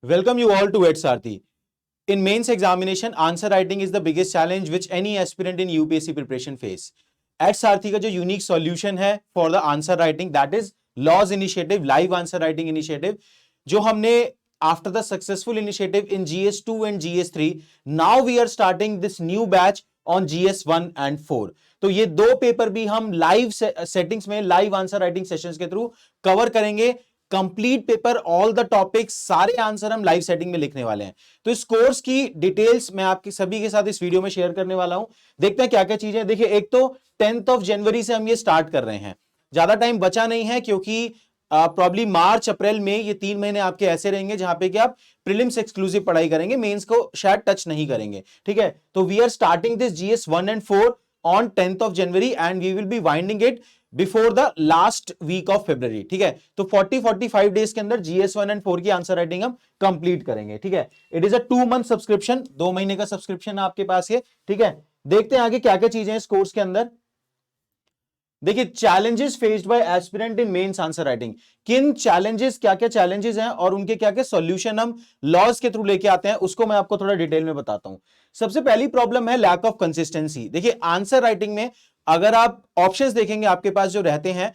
Welcome you all to EdSarthi. In mains examination, answer writing is the biggest challenge which any aspirant in UPSC preparation face. EdSarthi का जो unique solution है for the answer writing, that is LAWS initiative, live answer writing initiative, जो हमने after the successful initiative in GS2 and GS3, now we are starting this new batch on GS1 and 4. तो ये दो paper भी हम live settings में live answer writing sessions के through cover करेंगे. Complete paper, all the topics, सारे answer हम लाइव सेटिंग में लिखने वाले हैं. तो इस कोर्स की डिटेल्स मैं आपके सभी के साथ इस वीडियो में शेयर करने वाला हूं. देखते हैं क्या क्या चीजें. देखिए, एक तो 10th जनवरी से हम ये स्टार्ट कर रहे हैं. ज्यादा टाइम बचा नहीं है क्योंकि प्रॉब्ली मार्च अप्रैल में ये 3 महीने आपके ऐसे रहेंगे जहां पे कि आप प्रीलिम्स एक्सक्लूसिव पढ़ाई करेंगे, मेंस को शायद टच नहीं करेंगे. ठीक है, तो we are starting this GS1 and 4 on 10th January and we will be winding it before the last week of February. ठीक है, तो 40-45 डेज के अंदर GS1 and 4 की आंसर राइटिंग हम कंप्लीट करेंगे. ठीक है, it is a 2 month subscription, 2 महीने का सब्सक्रिप्शन आपके पास है. ठीक है, देखते हैं आगे क्या क्या चीजें इस कोर्स के अंदर. देखिए, challenges faced by aspirant in mains answer writing. किन चैलेंजेस, क्या क्या चैलेंजेस हैं और उनके क्या क्या सॉल्यूशन हम लॉज के थ्रू लेके आते हैं, उसको मैं आपको थोड़ा डिटेल में बताता हूं. सबसे पहली प्रॉब्लम है लैक ऑफ कंसिस्टेंसी. देखिए, आंसर राइटिंग में अगर आप ऑप्शंस देखेंगे आपके पास जो रहते हैं,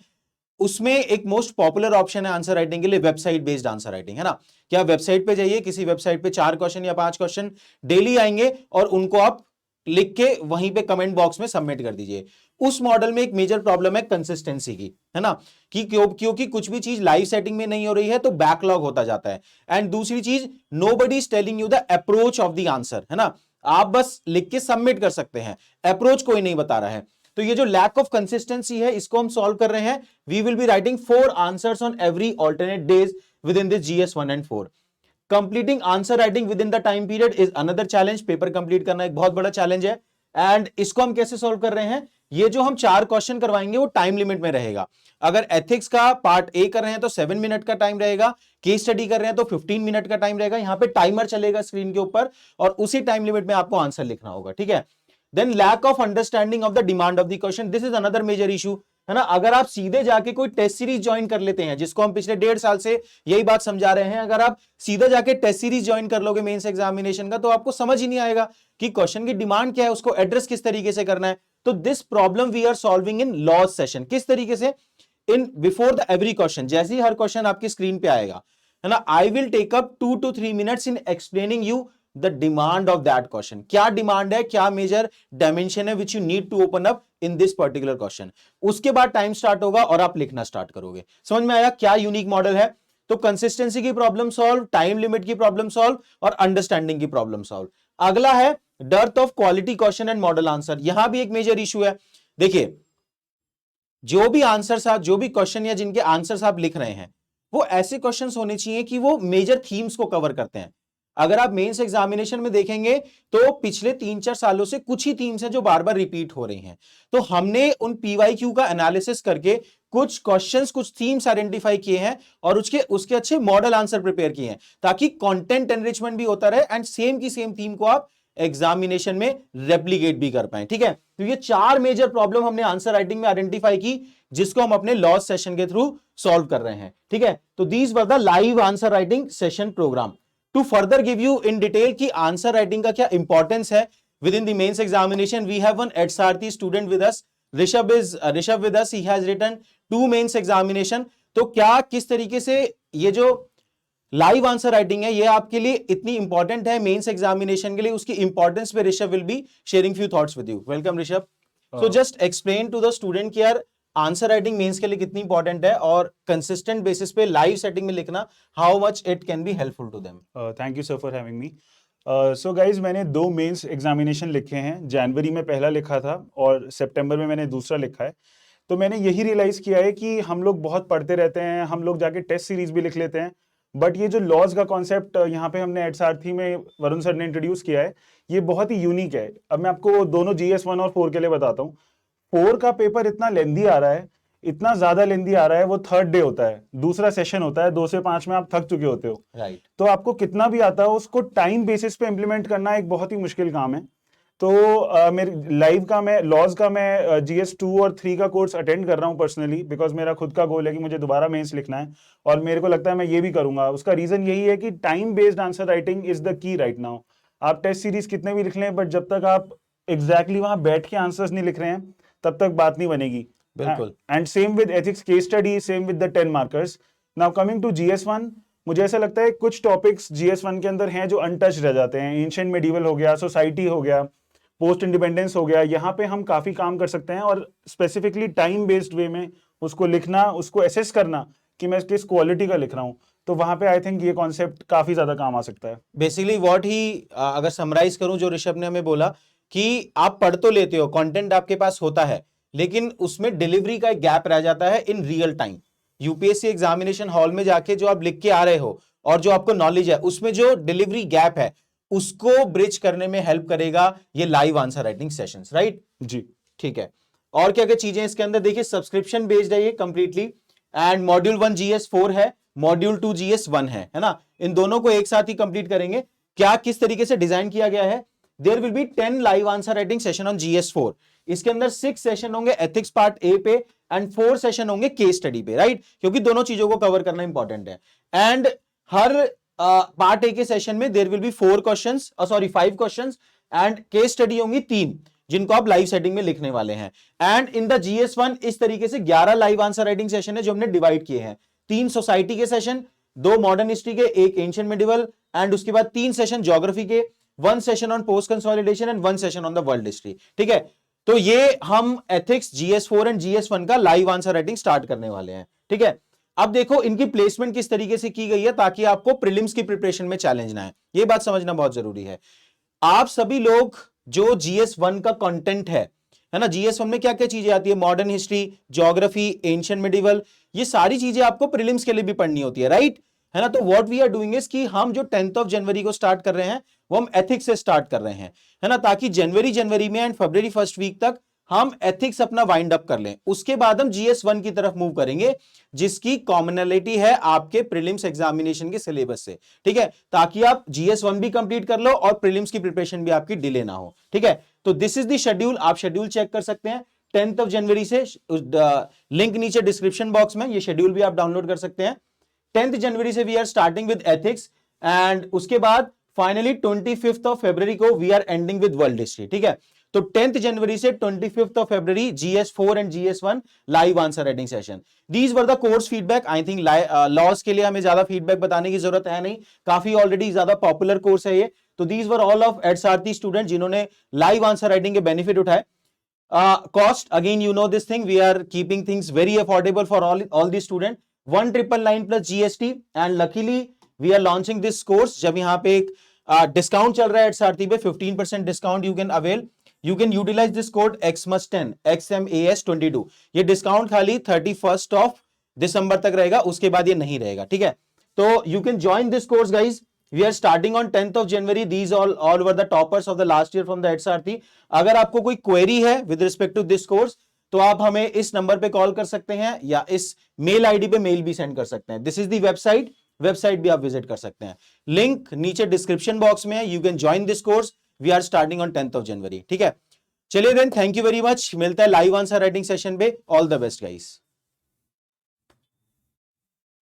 उसमें एक मोस्ट पॉपुलर ऑप्शन है आंसर राइटिंग के लिए वेबसाइट बेस्ड आंसर राइटिंग, है ना. क्या वेबसाइट पे जाइए, किसी वेबसाइट पे 4 क्वेश्चन या 5 क्वेश्चन डेली आएंगे और उनको आप लिख के वहीं पे कमेंट बॉक्स में सबमिट कर दीजिए. उस मॉडल में एक मेजर प्रॉब्लम है कंसिस्टेंसी की, है ना, कि क्योंकि कुछ भी चीज लाइव सेटिंग में नहीं हो रही है तो बैकलॉग होता जाता है. एंड दूसरी चीज, nobody is telling you the approach of the answer, है ना. आप बस लिख के सबमिट कर सकते हैं, अप्रोच कोई नहीं बता रहा है. तो ये जो लैक ऑफ कंसिस्टेंसी है, इसको हम सॉल्व कर रहे हैं. We will be writing 4 answers on every alternate days within this GS1 and 4. Completing answer writing within the time period is another challenge. Paper complete करना एक बहुत बड़ा चैलेंज है. एंड इसको हम कैसे सॉल्व कर रहे हैं, ये जो हम 4 क्वेश्चन करवाएंगे वो टाइम लिमिट में रहेगा. अगर एथिक्स का पार्ट ए कर रहे हैं तो 7 मिनट का टाइम रहेगा, केस स्टडी कर रहे हैं तो 15 मिनट का टाइम रहेगा. यहां पे टाइमर चलेगा स्क्रीन के ऊपर और उसी टाइम लिमिट में आपको आंसर लिखना होगा. ठीक है, then lack of understanding of the demand of the question, this is another major issue, है ना. अगर आप सीधे जाके कोई टेस्ट सीरीज ज्वाइन कर लेते हैं, जिसको हम पिछले 1.5 साल से यही बात समझा रहे हैं, अगर आप सीधे जाके टेस्ट सीरीज ज्वाइन कर लोगे मेंस एग्जामिनेशन का, तो आपको समझ ही नहीं आएगा कि क्वेश्चन की डिमांड क्या है, उसको एड्रेस किस तरीके से करना है. तो this problem we are solving in लॉज सेशन. किस तरीके से, in before the every question, जैसे ही हर क्वेश्चन आपकी स्क्रीन पे आएगा, है ना, I will take up 2 to 3 minutes in explaining you the demand of that question. क्या डिमांड है, क्या मेजर डायमेंशन है which you need to open up in this particular question. उसके बाद टाइम स्टार्ट होगा और आप लिखना स्टार्ट करोगे. समझ में आया क्या यूनिक मॉडल है. तो कंसिस्टेंसी की प्रॉब्लम सॉल्व, टाइम लिमिट की प्रॉब्लम सॉल्व और अंडरस्टैंडिंग की प्रॉब्लम सॉल्व. अगला है dearth of quality question and model answer. यहां भी एक मेजर इशू है. देखिए, जो भी आंसर्स आप, जो भी क्वेश्चन या जिनके आंसर्स आप लिख रहे हैं, वो ऐसे क्वेश्चंस होने चाहिए कि वो मेजर थीम्स को कवर करते हैं. अगर आप मेंस एग्जामिनेशन में देखेंगे तो पिछले 3-4 सालों से कुछ ही थीम्स हैं जो बार बार रिपीट हो रही हैं. तो हमने उन PYQ का एनालिसिस करके कुछ क्वेश्चंस, कुछ थीम्स आइडेंटिफाई किए हैं और उसके अच्छे मॉडल आंसर प्रिपेयर किए हैं, ताकि कंटेंट एनरिचमेंट भी होता रहे एंड सेम की सेम थीम को आप एग्जामिनेशन में रेप्लिकेट भी कर पाए. ठीक है, तो ये 4 मेजर प्रॉब्लम हमने आंसर राइटिंग में आइडेंटिफाई की, जिसको हम अपने लॉज सेशन के थ्रू सॉल्व कर रहे हैं. ठीक है, तो these were the live answer writing session program. To further give you in detail कि आंसर राइटिंग का क्या इंपॉर्टेंस है within the mains examination, we have one EdSarthi student with us. Rishabh with us, he has written 2 mains examination. तो क्या, किस तरीके से ये जो लाइव आंसर राइटिंग है ये आपके लिए इतनी इंपॉर्टेंट है मेंस एग्जामिनेशन के लिए, उसकी इंपॉर्टेंस पे Rishabh will be sharing few thoughts with you. Welcome Rishabh. So just explain to the student कि यार आंसर राइटिंग मेंस के लिए कितनी इंपॉर्टेंट है और कंसिस्टेंट बेसिस पे लाइव सेटिंग में लिखना, how much it can be helpful to them. Thank you sir for having me. So guys, मैंने 2 मेंस एग्जामिनेशन लिखे हैं. जनवरी में पहला लिखा था और सितंबर में मैंने दूसरा लिखा है. तो मैंने यही रियलाइज किया है कि हम लोग बहुत पढ़ते रहते हैं, हम लोग जाके टेस्ट सीरीज भी लिख लेते हैं, बट ये जो लॉज का कॉन्सेप्ट यहाँ पे हमने EdSarthi में वरुण सर ने इंट्रोड्यूस किया है, ये बहुत ही यूनिक है. अब मैं आपको दोनों GS1 और 4 के लिए बताता हूँ. 4 का पेपर इतना लेंदी आ रहा है, इतना ज्यादा लेंदी आ रहा है, वो 3rd डे होता है, दूसरा सेशन होता है, 2 से 5 में आप थक चुके होते हो. राइट. तो आपको कितना भी आता हो, उसको टाइम बेसिस पे इम्प्लीमेंट करना एक बहुत ही मुश्किल काम है. तो मेरे लाइव का मैं लॉज का मैं GS 2 और 3 का कोर्स अटेंड कर रहा हूँ पर्सनली, बिकॉज मेरा खुद का गोल है कि मुझे दोबारा मेंस लिखना है, और मेरे को लगता है मैं ये भी करूंगा। उसका रीजन यही है कि time based answer writing is the key right now. आप टेस्ट सीरीज कितने भी लिख लें, बट जब तक आप एग्जैक्टली वहां बैठ के आंसर्स नहीं लिख रहे हैं तब तक बात नहीं बनेगी। बिल्कुल। And same with ethics case study, same with the 10 markers. Now coming to GS1, मुझे ऐसा लगता है कुछ टॉपिक्स GS1 के अंदर हैं जो अनटच रह जाते हैं। एंशिएंट मेडिवल हो गया, सोसाइटी हो गया, पोस्ट इंडिपेंडेंस हो गया, यहाँ पे हम काफी काम कर सकते हैं, और स्पेसिफिकली टाइम बेस्ड वे में उसको लिखना, उसको एसेस करना कि मैं किस क्वालिटी का लिख रहा हूँ, तो वहां पे आई थिंक ये कॉन्सेप्ट काफी ज्यादा काम आ सकता है। बेसिकली व्हाट ही अगर समराइज करूं जो ऋषभ ने हमें बोला कि आप पढ़ तो लेते हो, कंटेंट आपके पास होता है, लेकिन उसमें डिलीवरी का एक गैप रह जाता है in real time. UPSC examination hall में जाके जो आप लिख के आ रहे हो और जो आपको नॉलेज है, उसमें जो डिलीवरी गैप है उसको ब्रिज करने में हेल्प करेगा ये live answer writing sessions, right जी ठीक है। और क्या क्या चीजें इसके अंदर देखिए, सब्सक्रिप्शन बेस्ड है ये कंप्लीटली, एंड मॉड्यूल 1 GS4 है, मॉड्यूल 2 GS1 है ना, इन दोनों को एक साथ ही कंप्लीट करेंगे। क्या किस तरीके से डिजाइन किया गया है, there will be 10 live answer writing session on GS4। इसके अंदर 6 सेशन होंगे एथिक्स पार्ट ए पे एंड 4 सेशन होंगे केस स्टडी पे, राइट, क्योंकि दोनों चीजों को कवर करना इंपॉर्टेंट है। एंड हर पार्ट ए के सेशन में there will be 4 questions, sorry 5 questions, and case study होंगी 3 जिनको आप लाइव सेटिंग में लिखने वाले हैं। एंड इन द GS1 इस तरीके से 11 लाइव आंसर राइटिंग सेशन है जो हमने डिवाइड किए हैं, 3 सोसाइटी के सेशन, 2 मॉडर्न हिस्ट्री के, 1 एंशिएंट मेडिवल, एंड उसके बाद 3 सेशन ज्योग्राफी के, 1 session on post consolidation and 1 session on the world history, ठीक है। तो ये हम एथिक्स GS4 एंड GS1 का लाइव आंसर राइटिंग स्टार्ट करने वाले हैं, ठीक है। अब देखो इनकी प्लेसमेंट किस तरीके से की गई है ताकि आपको प्रीलिम्स की प्रिपरेशन में चैलेंज ना है, ये बात समझना बहुत जरूरी है। आप सभी लोग जो GS1 का कंटेंट है ना, GS1 में क्या क्या चीजें आती है, modern history, geography, ancient medieval, ये सारी चीजें आपको प्रीलिम्स के लिए भी पढ़नी होती है, राइट, है ना। तो what we are doing is कि हम जो 10th ऑफ जनवरी को स्टार्ट कर रहे हैं वो हम एथिक्स से स्टार्ट कर रहे हैं, है ना, ताकि जनवरी में एंड फरवरी फर्स्ट वीक तक हम एथिक्स अपना वाइंड अप कर लें। उसके बाद हम GS1 की तरफ मूव करेंगे जिसकी कॉमनलिटी है आपके प्रीलिम्स एग्जामिनेशन के सिलेबस से, ठीक है, ताकि आप GS1 भी कंप्लीट कर लो और प्रीलिम्स की प्रिपरेशन भी आपकी डिले ना हो, ठीक है। तो दिस इज द शेड्यूल, आप शेड्यूल चेक कर सकते हैं 10th ऑफ जनवरी से, लिंक नीचे डिस्क्रिप्शन बॉक्स में, ये शेड्यूल भी आप डाउनलोड कर सकते हैं। 10th जनवरी से we are starting with ethics, and उसके बाद फाइनली 25th ऑफ फरवरी को we are ending with world history, ठीक है। तो 10th जनवरी से 25th ऑफ फरवरी GS4 and GS1 live answer writing session. These were the course feedback. I think लॉस के लिए हमें ज्यादा फीडबैक बताने की जरूरत है नहीं, काफी ऑलरेडी ज्यादा पॉपुलर कोर्स है ये। तो these were all of Edsarthi student जिन्होंने लाइव आंसर राइटिंग के बेनिफिट उठाए। Cost, again you know this thing, we are keeping things very affordable for all the student, 1999 plus GST, and luckily we are launching this course जब यहाँ पे एक discount चल रहा है एडसारथी पे, 15% discount you can avail, you can utilise this code XMAS10 XMAS22। ये discount खाली 31st ऑफ दिसंबर तक रहेगा, उसके बाद ये नहीं रहेगा, ठीक है। तो you can join this course guys, we are starting on 10th of January, these all were the toppers of the last year from the EdSarthi. अगर आपको कोई क्वेरी है with respect to this course तो आप हमें इस नंबर पे call कर सकते हैं या इस मेल आईडी पे मेल भी सेंड कर सकते हैं। दिस इज द वेबसाइट भी आप विजिट कर सकते हैं, लिंक नीचे डिस्क्रिप्शन बॉक्स में है। You can join this course, we are starting on 10th of January, ठीक है। चलिए then, thank you very much, मिलता है लाइव आंसर राइटिंग सेशन पे। All the best guys.